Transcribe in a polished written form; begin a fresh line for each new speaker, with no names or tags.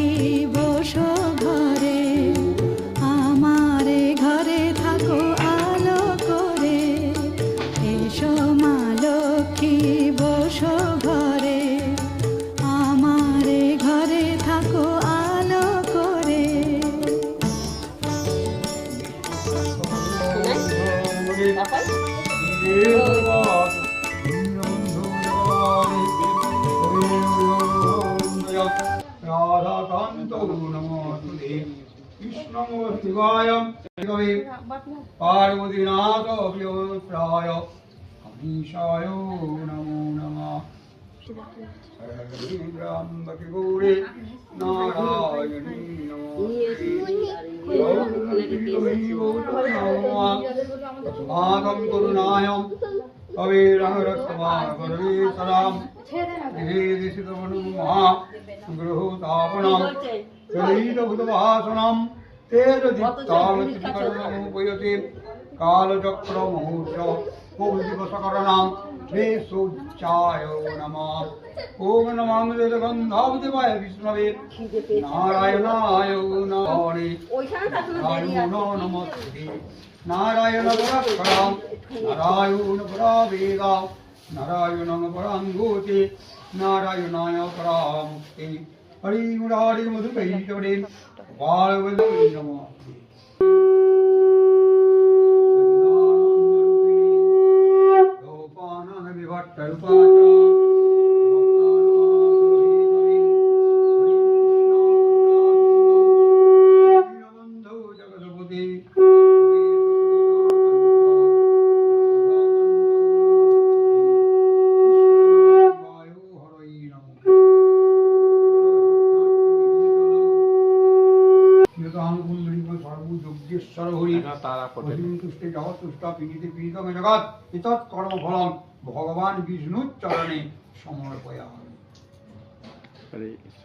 লক্ষ্মী বসো ঘরে, আমারে ঘরে থাকো আলো করে। এসো মা লক্ষ্মী বসো ঘরে, আমারে ঘরে থাকো আলো করে।
রাধাকান্ত নমস্তে কৃষ্ণ শিবায় কবি পার্বতীনাথ প্রিয় অমীশায় নমো নমঃ। রামবকি গৌরী নারায়ণী নমঃ করুণায় কবিরহরত্তমা করবী সদাম মহা গৃহতাপনম চলিতভূতভাসনম তেজদীপ্তামতিকরণমুপয়তি কালচক্রমহূর্ষ কৌশিকসকরণাম শ্রীসূর্যায় নমঃ। ওম নমঃ গন্ধাবদেবায় বিষ্ণবে নারায়ণায় নমঃ নমস্তে। নারায়ণ পরাৎপরম নারায়ণ পরাবেদা নারায়ণং পরাঙ্গোতি নারায়ণায় পরামুক্তি। হরি মুরারি মধুকৈতরে বালবল্লভে নমঃ। রূপানন্দ বিভট্ট রূপাচ দীনবন্ধু জগৎপতি ভগবান বিষ্ণুর চরণে সমর্পয়ামি।
হরে
কৃষ্ণ।